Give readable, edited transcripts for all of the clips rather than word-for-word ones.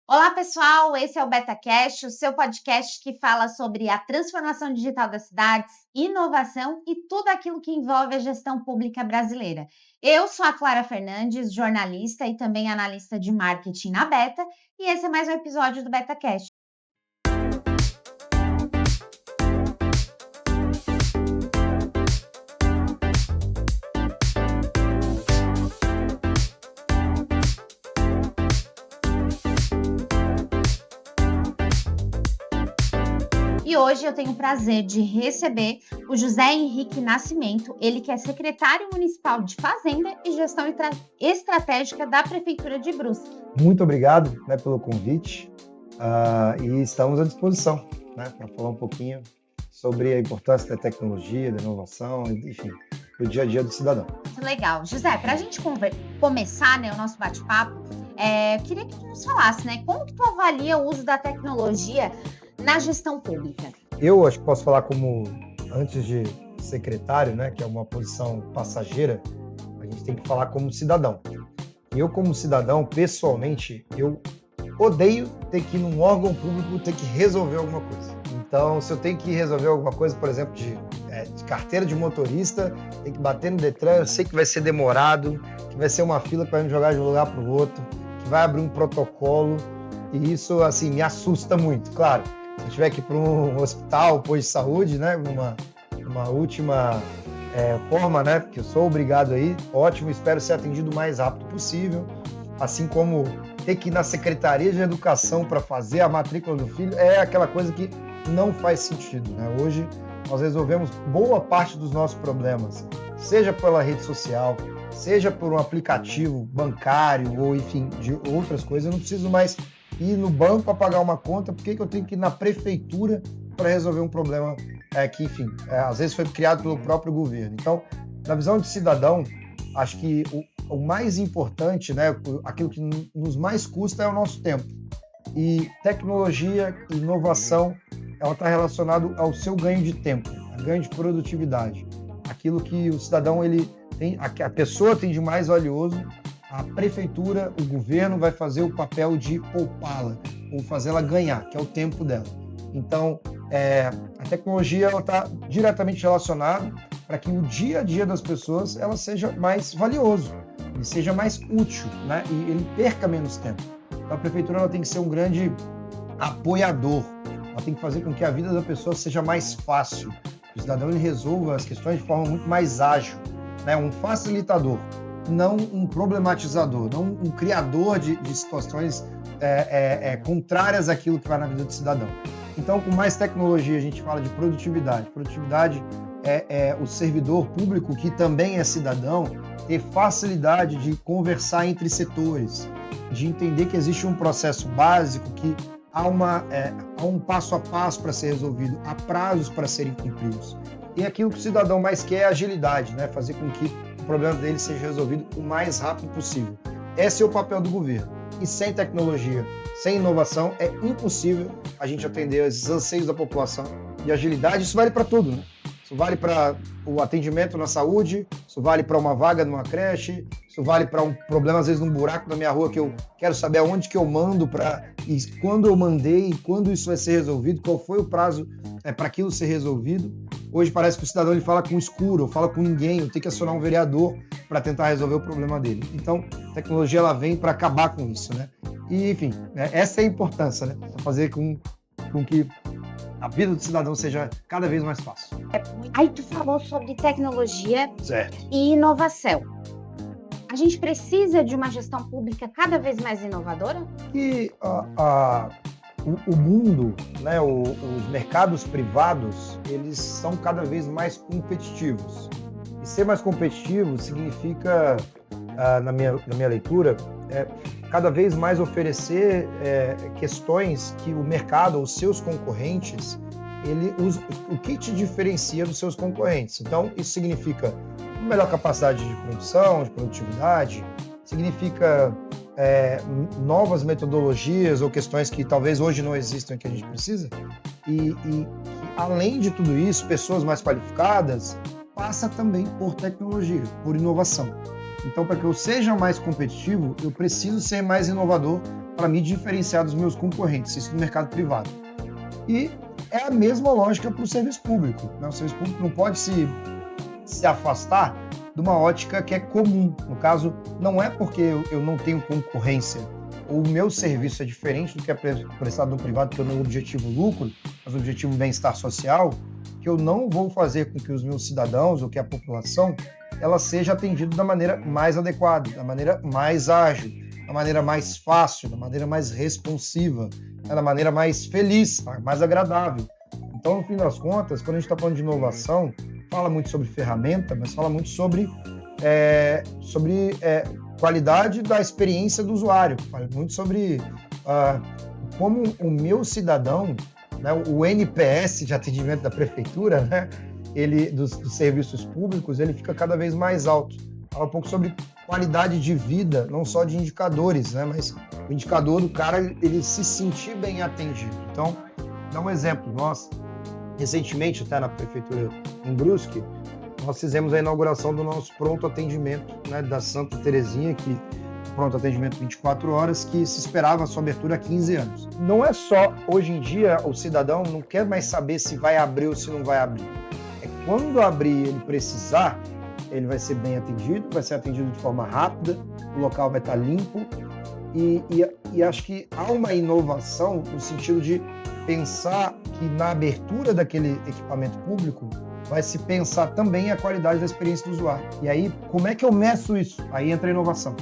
Olá, pessoal! Esse é o BetaCast, o seu podcast que fala sobre a transformação digital das cidades, inovação e tudo aquilo que envolve a gestão pública brasileira. Eu sou a Clara Fernandes, jornalista e também analista de marketing na Beta, e esse é mais um episódio do BetaCast. E hoje eu tenho o prazer de receber o José Henrique Nascimento, ele que é secretário municipal de Fazenda e Gestão Estratégica da Prefeitura de Brusque. Muito obrigado, pelo convite e estamos à disposição, para falar um pouquinho sobre a importância da tecnologia, da inovação, enfim, do dia a dia do cidadão. Muito legal. José, para a gente começar o nosso bate-papo, queria que tu nos falasse, como que tu avalia o uso da tecnologia na gestão pública? Eu acho que posso falar como, antes de secretário, que é uma posição passageira, a gente tem que falar como cidadão. Eu, como cidadão, pessoalmente, eu odeio ter que ir num órgão público ter que resolver alguma coisa. Então, se eu tenho que resolver alguma coisa, por exemplo, de carteira de motorista, tem que bater no Detran, eu sei que vai ser demorado, que vai ser uma fila para me jogar de um lugar para o outro, que vai abrir um protocolo, e isso, assim, me assusta muito. Claro, se eu tiver que ir para um hospital, posto de saúde, numa última forma, porque eu sou obrigado aí, ótimo, espero ser atendido o mais rápido possível, assim como ter que ir na Secretaria de Educação para fazer a matrícula do filho, é aquela coisa que não faz sentido, Hoje, nós resolvemos boa parte dos nossos problemas, seja pela rede social, seja por um aplicativo bancário ou, enfim, de outras coisas. Eu não preciso mais ir no banco para pagar uma conta, por que eu tenho que ir na prefeitura para resolver um problema que, enfim, às vezes foi criado pelo próprio governo. Então, na visão de cidadão, acho que o mais importante, aquilo que nos mais custa é o nosso tempo. E tecnologia, inovação, ela está relacionada ao seu ganho de tempo, a ganho de produtividade. Aquilo que o cidadão, ele tem, a pessoa tem de mais valioso, a prefeitura, o governo vai fazer o papel de poupá-la, ou fazê-la ganhar, que é o tempo dela. Então, a tecnologia está diretamente relacionada para que o dia a dia das pessoas ela seja mais valioso, ele seja mais útil, e ele perca menos tempo. Então, a prefeitura ela tem que ser um grande apoiador, ela tem que fazer com que a vida da pessoa seja mais fácil, que o cidadão ele resolva as questões de forma muito mais ágil, um facilitador, não um problematizador, não um criador de situações contrárias àquilo que vai na vida do cidadão. Então, com mais tecnologia, a gente fala de produtividade. Produtividade é o servidor público, que também é cidadão, ter facilidade de conversar entre setores, de entender que existe um processo básico, que há um passo a passo para ser resolvido, há prazos para serem cumpridos. E aquilo que o cidadão mais quer é agilidade, fazer com que o problema dele seja resolvido o mais rápido possível. Esse é o papel do governo. E sem tecnologia, sem inovação, é impossível a gente atender esses anseios da população. E agilidade, isso vale para tudo, Isso vale para o atendimento na saúde, isso vale para uma vaga numa creche, isso vale para um problema, às vezes, num buraco na minha rua, que eu quero saber aonde que eu mando, e quando eu mandei, quando isso vai ser resolvido, qual foi o prazo para aquilo ser resolvido. Hoje parece que o cidadão ele fala com o escuro, ou fala com ninguém, eu tenho que acionar um vereador para tentar resolver o problema dele. Então, a tecnologia ela vem para acabar com isso, E, enfim, essa é a importância, para fazer com que a vida do cidadão seja cada vez mais fácil. Aí tu falou sobre tecnologia Certo. E inovação. A gente precisa de uma gestão pública cada vez mais inovadora? E o mundo, os mercados privados, eles são cada vez mais competitivos. E ser mais competitivo significa, na minha leitura, cada vez mais oferecer questões que o mercado, os seus concorrentes, o que te diferencia dos seus concorrentes. Então, isso significa melhor capacidade de produção, de produtividade, significa novas metodologias ou questões que talvez hoje não existam que a gente precisa. E além de tudo isso, pessoas mais qualificadas passa também por tecnologia, por inovação. Então, para que eu seja mais competitivo, eu preciso ser mais inovador para me diferenciar dos meus concorrentes, isso no mercado privado. E é a mesma lógica para o serviço público, né? O serviço público não pode se afastar de uma ótica que é comum. No caso, não é porque eu não tenho concorrência, ou o meu serviço é diferente do que é prestado no privado, porque eu não objetivo lucro, mas objetivo bem-estar social, que eu não vou fazer com que os meus cidadãos, ou que a população, ela seja atendida da maneira mais adequada, da maneira mais ágil, da maneira mais fácil, da maneira mais responsiva, da maneira mais feliz, mais agradável. Então, no fim das contas, quando a gente está falando de inovação, fala muito sobre ferramenta, mas fala muito sobre qualidade da experiência do usuário, fala muito sobre como o meu cidadão, né, o NPS de atendimento da prefeitura, né, dos serviços públicos, ele fica cada vez mais alto. Fala um pouco sobre qualidade de vida, não só de indicadores, né, mas o indicador do cara, ele se sentir bem atendido. Então, dá um exemplo. Nós, recentemente, até na prefeitura em Brusque, nós fizemos a inauguração do nosso pronto atendimento, né, da Santa Terezinha, que pronto atendimento 24 horas, que se esperava a sua abertura há 15 anos. Não é só, hoje em dia, o cidadão não quer mais saber se vai abrir ou se não vai abrir. É quando abrir ele precisar, ele vai ser bem atendido, vai ser atendido de forma rápida, o local vai estar limpo, e acho que há uma inovação no sentido de pensar que na abertura daquele equipamento público vai se pensar também a qualidade da experiência do usuário. E aí, como é que eu meço isso? Aí entra a inovação.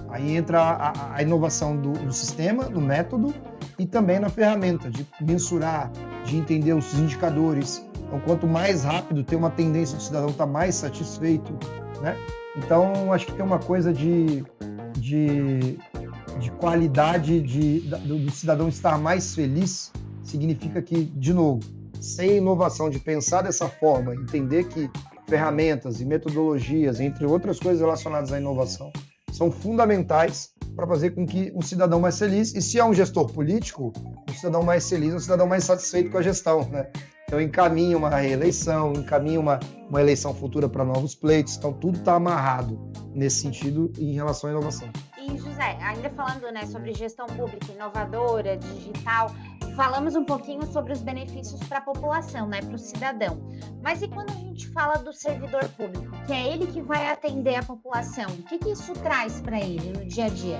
Aí entra a inovação do sistema, do método, e também na ferramenta de mensurar, de entender os indicadores. Então, quanto mais rápido, tem uma tendência do cidadão estar mais satisfeito, né? Então, acho que tem uma coisa de qualidade do cidadão estar mais feliz, significa que, de novo, sem inovação, de pensar dessa forma, entender que ferramentas e metodologias, entre outras coisas relacionadas à inovação, são fundamentais para fazer com que um cidadão mais feliz, e se é um gestor político, um cidadão mais feliz, um cidadão mais satisfeito com a gestão, né? Então encaminha uma reeleição, encaminha uma eleição futura para novos pleitos, então tudo está amarrado nesse sentido em relação à inovação. E José, ainda falando, né, sobre gestão pública inovadora, digital, falamos um pouquinho sobre os benefícios para a população, né, para o cidadão. Gente, mas e quando a gente fala do servidor público, que é ele que vai atender a população, o que isso traz para ele no dia a dia?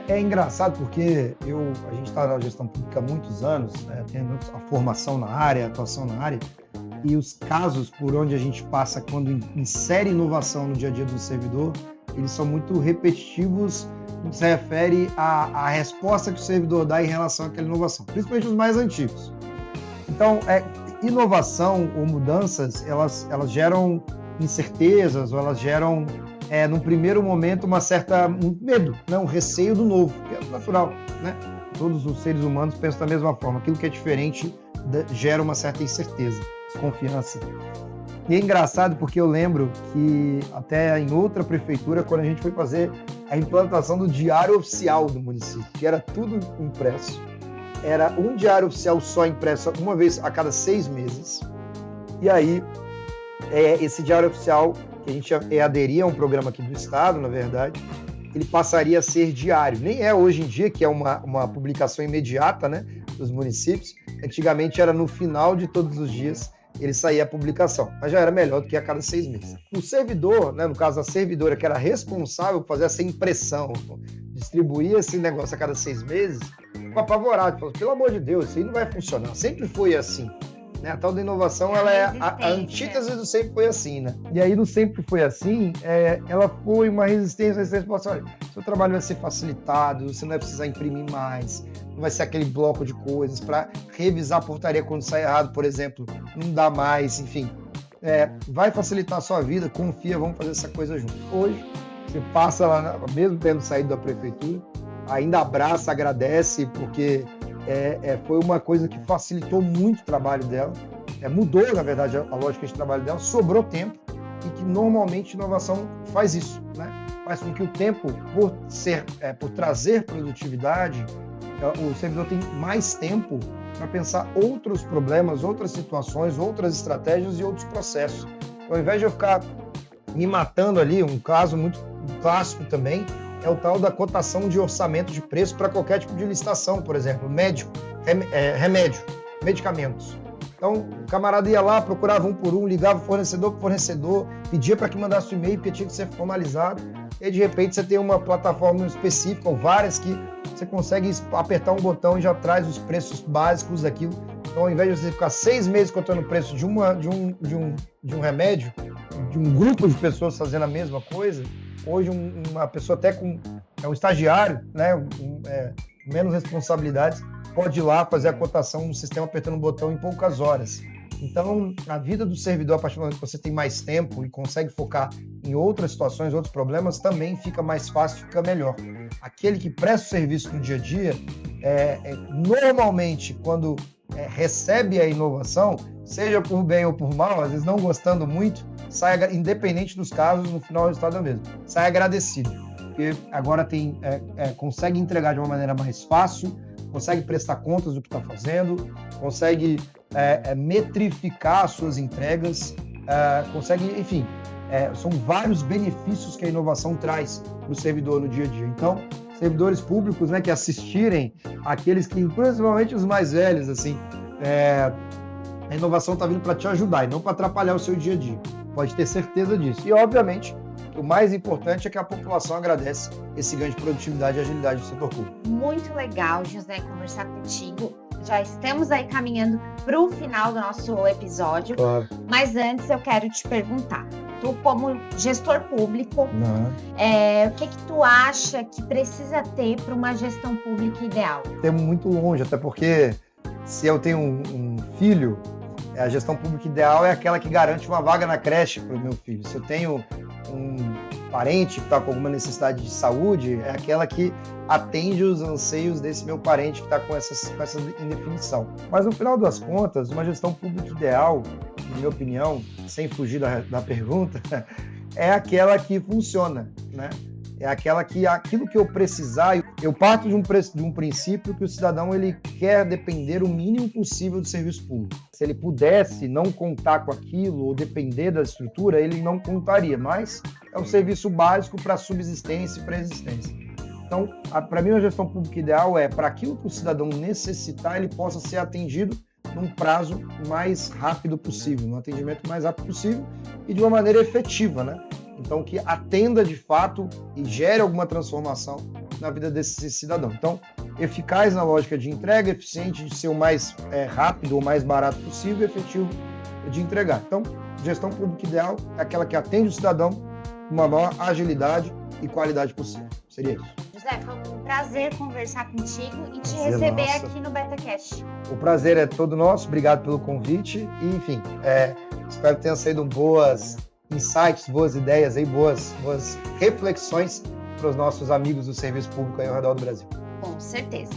É engraçado porque a gente está na gestão pública há muitos anos, né, tendo a formação na área, a atuação na área, e os casos por onde a gente passa quando insere inovação no dia a dia do servidor, eles são muito repetitivos no que se refere à resposta que o servidor dá em relação àquela inovação, principalmente os mais antigos. Então, inovação ou mudanças, elas geram incertezas, ou elas geram, num primeiro momento, um medo, né? Um receio do novo, que é natural, né? Todos os seres humanos pensam da mesma forma. Aquilo que é diferente gera uma certa incerteza, desconfiança. E é engraçado porque eu lembro que até em outra prefeitura, quando a gente foi fazer a implantação do diário oficial do município, que era tudo impresso, era um diário oficial só impresso uma vez a cada 6 meses. E aí, esse diário oficial, que a gente aderia a um programa aqui do Estado, na verdade, ele passaria a ser diário. Nem é hoje em dia, que é uma publicação imediata, né, dos municípios. Antigamente era no final de todos os dias ele saía a publicação, mas já era melhor do que a cada 6 meses. O servidor, né, no caso a servidora, que era responsável por fazer essa impressão, distribuir esse negócio a cada 6 meses, ficou apavorado, falou, pelo amor de Deus, isso aí não vai funcionar, sempre foi assim. Né? A tal da inovação, ela é a antítese do sempre foi assim, né? E aí, no sempre foi assim, ela foi uma resistência, olha, seu trabalho vai ser facilitado, você não vai precisar imprimir mais, não vai ser aquele bloco de coisas para revisar a portaria quando sai errado, por exemplo, não dá mais, enfim. Vai facilitar a sua vida, confia, vamos fazer essa coisa junto. Hoje, você passa lá, mesmo tendo saído da prefeitura, ainda abraça, agradece, porque foi uma coisa que facilitou muito o trabalho dela, mudou, na verdade, a lógica de trabalho dela, sobrou tempo, e que normalmente inovação faz isso, né? Faz com que o tempo, por trazer produtividade, o servidor tem mais tempo para pensar outros problemas, outras situações, outras estratégias e outros processos. Então, ao invés de eu ficar me matando ali, um caso muito clássico também, é o tal da cotação de orçamento de preço para qualquer tipo de licitação, por exemplo, médico, remédio, medicamentos. Então, o camarada ia lá, procurava um por um, ligava fornecedor por fornecedor, pedia para que mandasse o e-mail, porque tinha que ser formalizado. E, de repente, você tem uma plataforma específica, ou várias, que você consegue apertar um botão e já traz os preços básicos daquilo. Então, ao invés de você ficar 6 meses contando o preço de um remédio, de um grupo de pessoas fazendo a mesma coisa, hoje uma pessoa até com um estagiário, né, menos responsabilidades, pode ir lá fazer a cotação no sistema apertando um botão em poucas horas. Então, a vida do servidor, a partir do momento que você tem mais tempo e consegue focar em outras situações, outros problemas, também fica mais fácil, fica melhor. Aquele que presta o serviço no dia a dia, normalmente, quando recebe a inovação, seja por bem ou por mal, às vezes não gostando muito, sai, independente dos casos, no final o resultado é o mesmo. Sai agradecido, porque agora consegue entregar de uma maneira mais fácil, consegue prestar contas do que está fazendo, consegue metrificar as suas entregas, consegue, enfim, são vários benefícios que a inovação traz para o servidor no dia a dia. Então, servidores públicos, né, que assistirem, aqueles que, principalmente os mais velhos, assim, a inovação está vindo para te ajudar e não para atrapalhar o seu dia a dia. Pode ter certeza disso. E, obviamente, o mais importante é que a população agradece esse ganho de produtividade e agilidade do setor público. Muito legal, José, conversar contigo. Já estamos aí caminhando para o final do nosso episódio. Claro. Mas antes eu quero te perguntar, tu como gestor público, o que tu acha que precisa ter para uma gestão pública ideal? Temos muito longe, até porque se eu tenho um filho, a gestão pública ideal é aquela que garante uma vaga na creche para o meu filho. Se eu tenho um parente que está com alguma necessidade de saúde, é aquela que atende os anseios desse meu parente que está com essa indefinição. Mas no final das contas, uma gestão pública ideal, na minha opinião, sem fugir da pergunta, é aquela que funciona, né? É aquela que aquilo que eu precisar, eu parto de um princípio que o cidadão ele quer depender o mínimo possível do serviço público. Se ele pudesse não contar com aquilo ou depender da estrutura, ele não contaria, mas é um serviço básico para subsistência e para existência. Então, para mim, a gestão pública ideal é para aquilo que o cidadão necessitar, ele possa ser atendido num prazo mais rápido possível, num atendimento mais rápido possível e de uma maneira efetiva, né? Então, que atenda de fato e gere alguma transformação na vida desse cidadão. Então, eficaz na lógica de entrega, eficiente de ser o mais rápido ou mais barato possível e efetivo de entregar. Então, gestão pública ideal é aquela que atende o cidadão com uma maior agilidade e qualidade possível. Seria isso. José, foi um prazer conversar contigo e te receber aqui no BetaCast. O prazer é todo nosso, obrigado pelo convite e, enfim, espero que tenham sido boas insights, boas ideias, aí, boas reflexões para os nossos amigos do serviço público aí ao redor do Brasil. Com certeza.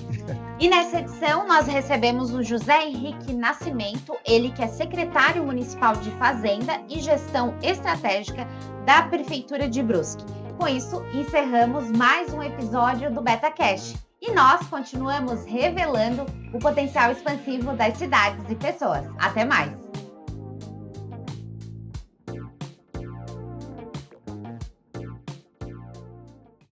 E nessa edição nós recebemos o José Henrique Nascimento, ele que é secretário municipal de Fazenda e Gestão Estratégica da Prefeitura de Brusque. Com isso, encerramos mais um episódio do BetaCast. E nós continuamos revelando o potencial expansivo das cidades e pessoas. Até mais!